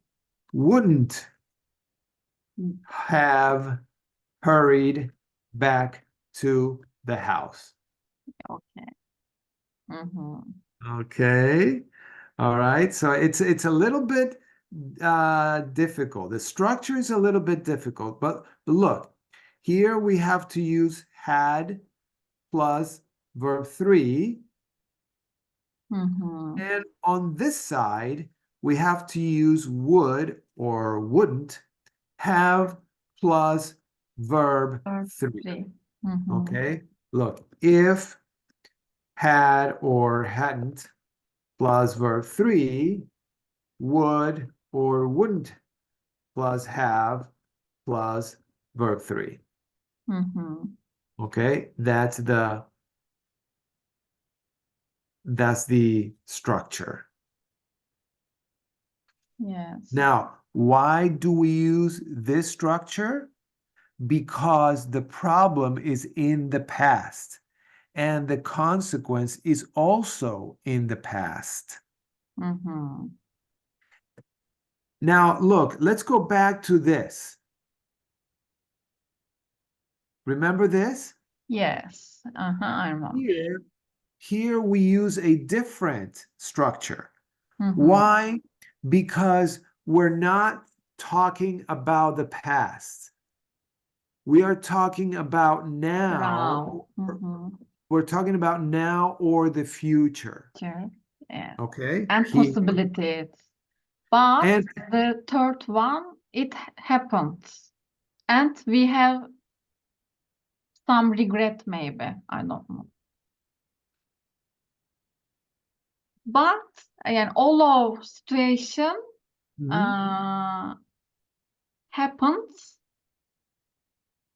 wouldn't have hurried back to the house. Okay. Mhm. Okay. All right. So it's a little bit difficult. The structure is a little bit difficult, but look, here we have to use had plus verb three. Mhm. And on this side, we have to use would or wouldn't have plus verb Verb three. three. Mhm. Okay. Look, if, had, or hadn't plus verb three, would or wouldn't plus have plus verb three. Mhm. Okay, that's the structure. Yes. Now, why do we use this structure? Because the problem is in the past and the consequence is also in the past. Mhm. Now, look, let's go back to this. Remember this? Yes. I remember. Here we use a different structure. Mhm. Why? Because we're not talking about the past. We are talking about now. Now. Mhm. We're talking about now or the future. Sure. Yes. Okay? And Here. possibilities. But And the third one, it happened. And we have some regret, maybe. I don't know. But again, all of situation mhm, uh, happens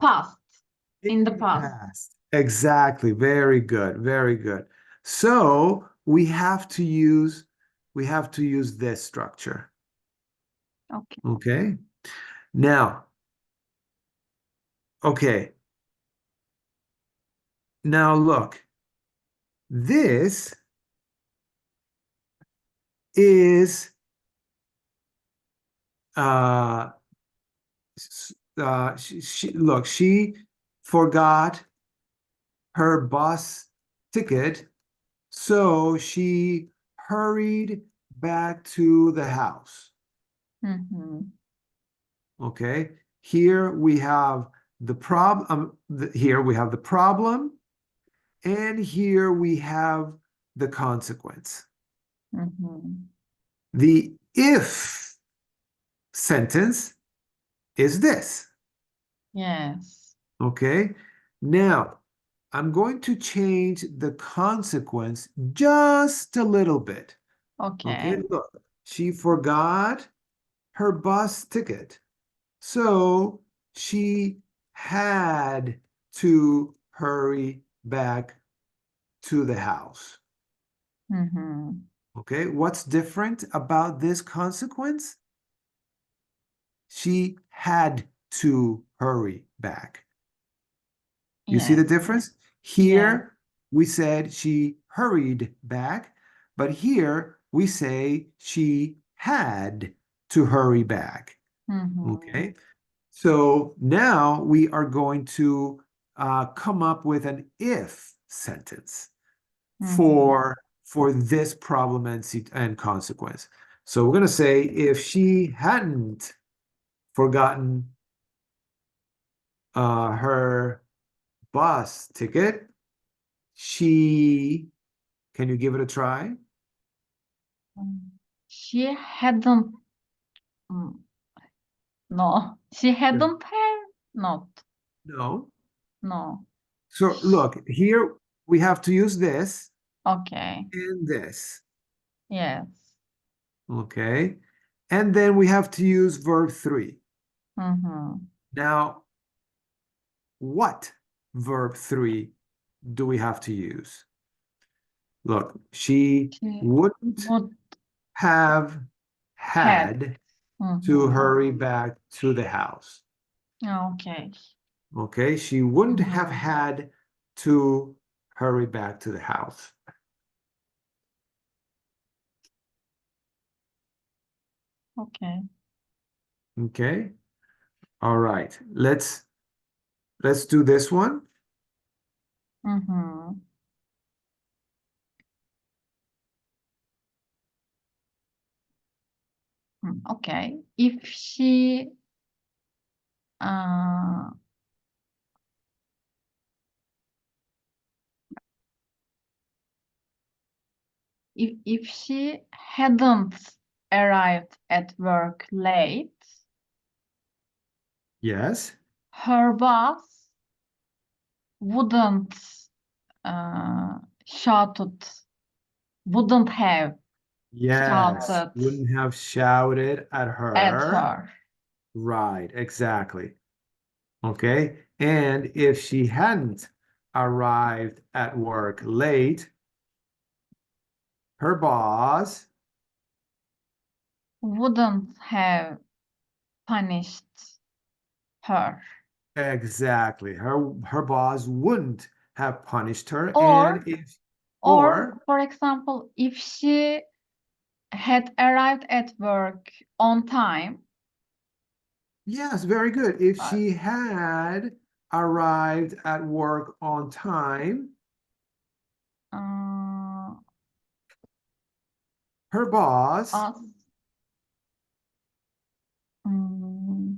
past, in the in the past. past. Exactly. Very good. Very good. So we have to use this structure. Okay. Okay. Now, okay. Now look, this is uh she forgot her bus ticket, so she hurried back to the house. Mhm. Okay, here we have the problem. Here we have the problem, and here we have the consequence. Mhm. The if sentence is this. Yes. Okay, now I'm going to change the consequence just a little bit. Okay, Okay. look, she forgot her bus ticket. So she had to hurry back to the house. Mhm. Okay, what's different about this consequence? She had to hurry back. You see the Yes. difference? Yes. Here we said she hurried back, but here we say she had to hurry back. Mhm. Okay, so now we are going to come up with an if sentence Mhm. for this problem and consequence. So we're going to say if she hadn't forgotten her bus ticket, she, can you give it a try? She hadn't. mm, No, she hadn't have. Not. No. No. So look, here we have to use this Okay. and this. Yes. Okay. And then we have to use verb three. Mhm. Now, what verb three do we have to use? Look, she She wouldn't would have had. had to Mhm. hurry back to the house. Okay. Okay, she wouldn't have Mhm. had to hurry back to the house. Okay. Okay. All right. Let's do this one. Mm-hmm. Okay. Uh, if she hadn't arrived at work late, Yes. her boss wouldn't uh, shouted, wouldn't have Yes. shouted Wouldn't have shouted at at her. her. Right, exactly. Okay. And if she hadn't arrived at work late, her boss, Wouldn't have punished her. exactly, her boss wouldn't have punished her. Or, And if, or or, for example, if she had arrived at work on time, yes, very good. If uh, she had arrived at work on time, uh, her boss, us, mm,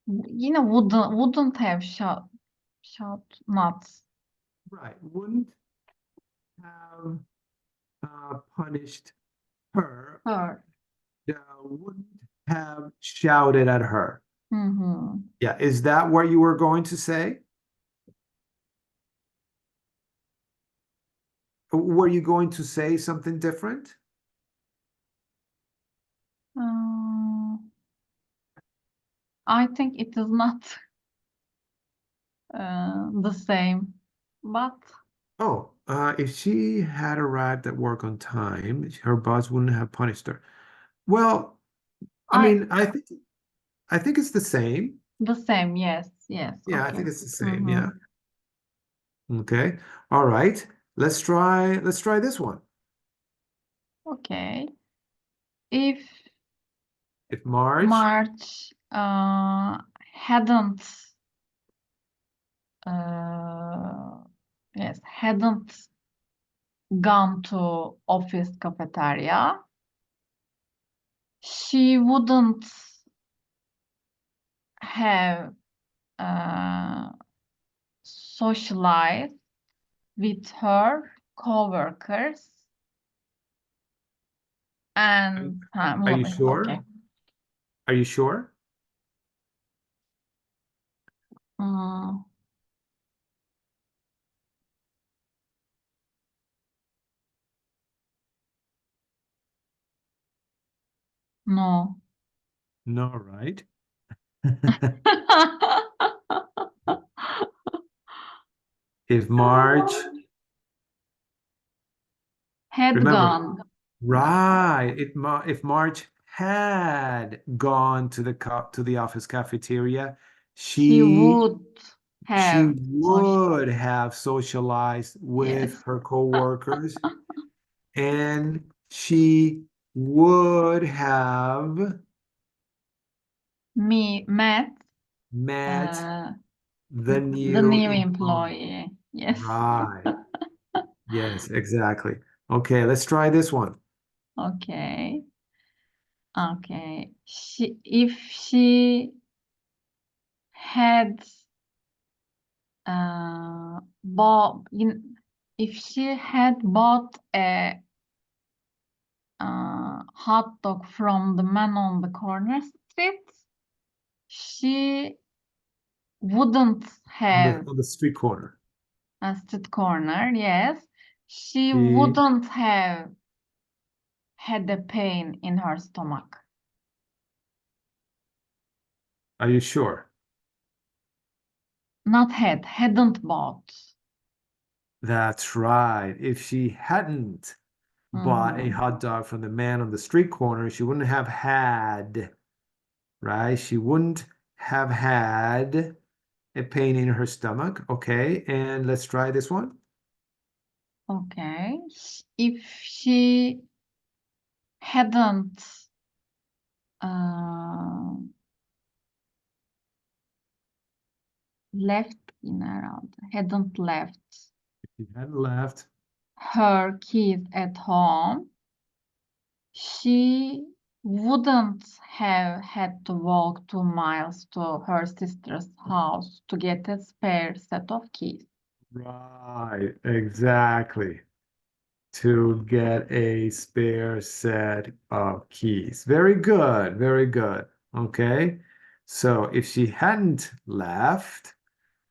wouldn't have shout not right, wouldn't have punished her, her. wouldn't have shouted at her. Mm-hmm. Yeah, is that what you were going to say? Were you going to say something different? Uh, I think it is not the same, but Oh, if she had arrived at work on time, her boss wouldn't have punished her. Well, I I mean, I think it's the same. the same. Yes, yes. Yeah, I Okay. think it's the same. Mm-hmm. Yeah. Okay. All right. Let's try this one. Okay. If If Marge, March hadn't uh, yes hadn't gone to office cafeteria, she wouldn't have uh, socialized with her coworkers are, and are you okay. sure? Are you sure? Mm, no. No, right? If Marge, Had remember, gone. right, if Marge had gone to the office cafeteria, She she would she have social. would have socialized with Yes. her coworkers and she would have Me met met uh, the the new new employee. employee. Yes. Right. Yes, exactly. Okay, let's try this one. Okay. Okay. If she had bought, if she had bought a hot dog from the man on the corner street, she wouldn't On the have on the street corner. a street corner. Yes, she She, wouldn't have had a pain in her stomach. are you sure? Not had, hadn't bought. That's right. If she hadn't bought a Mhm. hot dog from the man on the street corner, she wouldn't have had, right? She wouldn't have had a pain in her stomach. Okay, and let's try this one. Okay. If she hadn't uh, left yine herhalde. Hadn't left She hadn't left her keys at home, she wouldn't have had to walk 2 miles to her sister's house to get a spare set of keys. Right, exactly. To get a spare set of keys. Very good, very good. Okay. So if she hadn't left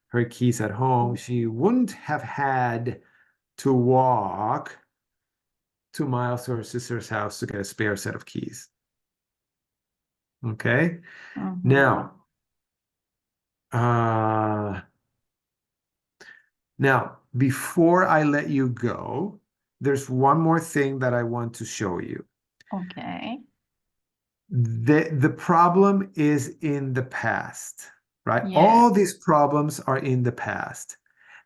her keys at home, she wouldn't have had to walk 2 miles to her sister's house to get a spare set of keys. Okay. Now, uh, before I let you go, there's one more thing that I want to show you. Okay. The problem is in the past, right? Yes. All these problems are in the past,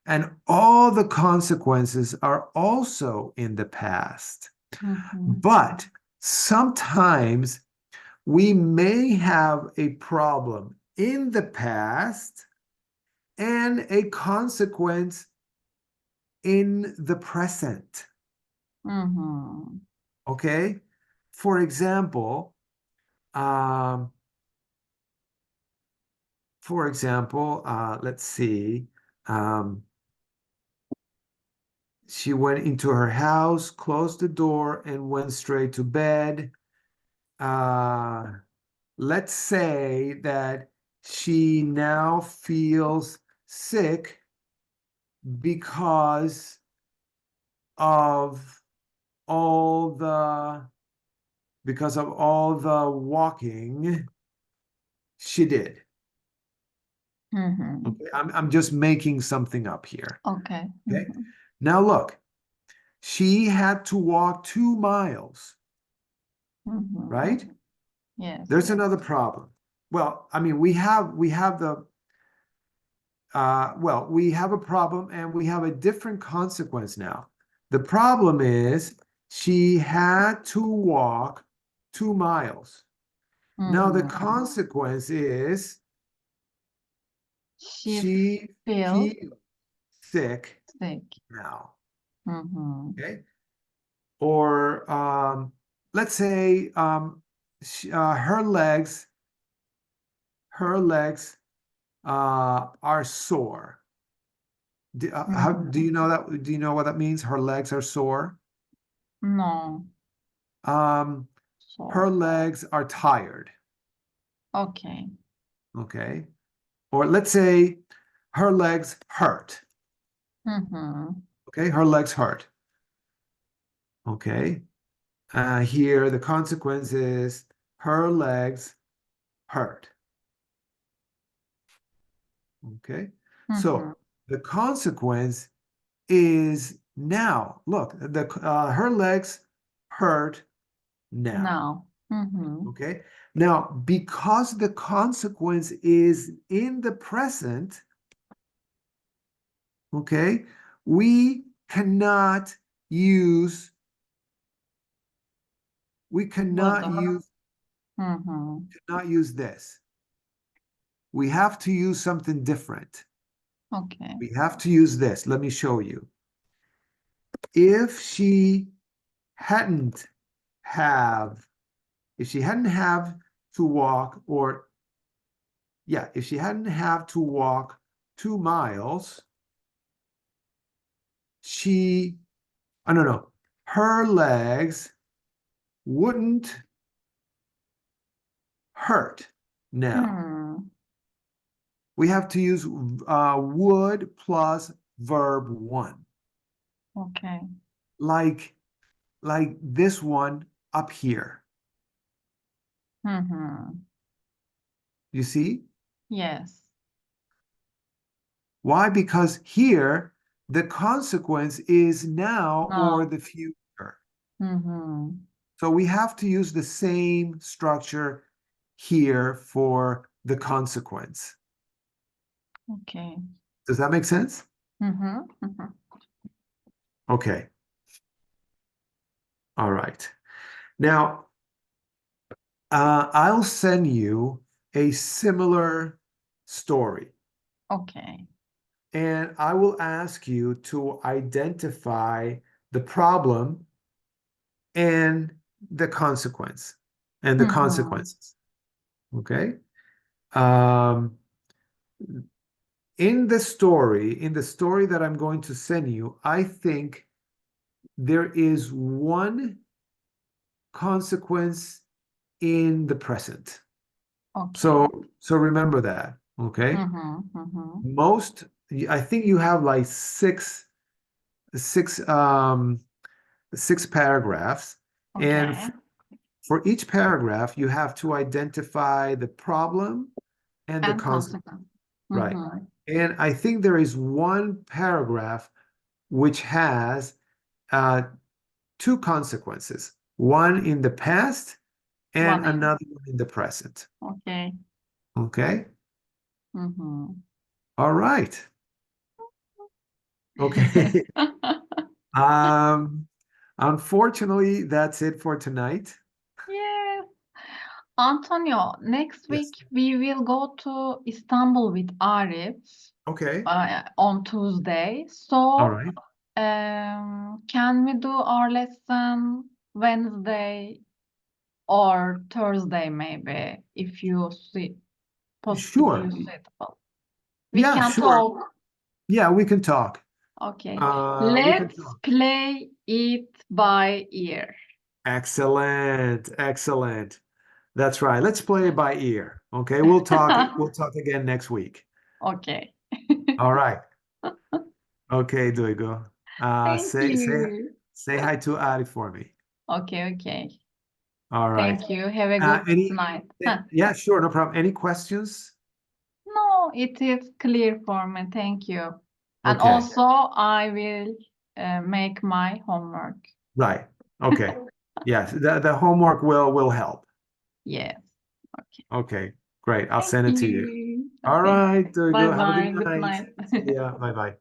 and all the consequences are also in the past. But sometimes we may have a problem in the past and a consequence in the present. Okay? For example, um, let's see. She went into her house, closed the door, and went straight to bed. Let's say that she now feels sick because of all the walking she did. Okay, I'm just making something up here. Okay. Okay. Now look, she had to walk 2 miles, right? Yes. There's another problem. Well, I mean, we have the we have a problem and we have a different consequence now. The problem is she had to walk 2 miles. Now the consequence is she feels sick now. Okay. Or let's say her legs are sore. How do you know that? Do you know what that means? Her legs are sore. No. Her legs are tired. Okay. Okay. Or let's say her legs hurt. Okay. Her legs hurt. Okay. Here, the consequence is her legs hurt. Okay. So the consequence is now, look, her legs hurt now. Okay. Now, because the consequence is in the present, okay, we cannot use this. We have to use something different. Okay. We have to use this. Let me show you. If she hadn't have to walk, or yeah, if she hadn't have to walk 2 miles, her legs wouldn't hurt now. We have to use would plus verb 1. Okay. Like this one up here. You see? Yes. Why? Because here the consequence is now or the future. So we have to use the same structure here for the consequence. Okay. Does that make sense? Okay. All right. Now, I'll send you a similar story, Okay. and I will ask you to identify the problem and the consequence and the Mhm. consequences. Okay. Um, in the story that I'm going to send you, I think there is one consequence in the present. Okay. So remember that. Okay. Mhm. Mhm. Most, I think you have like six, six paragraphs, and Okay. for each paragraph, you have to identify the problem and the And consequence. consequence. Right. Mhm. And I think there is one paragraph which has uh, two consequences, one in the past and One in. another one in the present. Okay. Okay. Mhm. All right. Okay. Um, unfortunately, that's it for tonight. Yes. Antonio, next Yes. week we will go to Istanbul with Arif Okay. on Tuesday. All So, right. can we do our lesson Wednesday or Thursday maybe if you see if you Sure. suitable? We Yeah, can sure. talk. Yeah, we can talk. Okay. We can Let's talk. play it by ear. Excellent. Excellent. That's right. Let's play it by ear. Okay. We'll talk again next week. Okay. All right. Okay, Duygu. Thank you. Say hi to Ari for me. Okay, okay. All right. Thank you. Have a good Any night. Huh. yeah, sure, no problem. Any questions? No, it is clear for me. Thank you. And Okay. also, I will make my homework. Right. Okay. Yes, the homework will help. Yes. Okay. Okay, great. I'll Thank send it to you. you. All Okay. right, Bye Duygu. Have a good bye. Good night. night. See ya. Bye bye.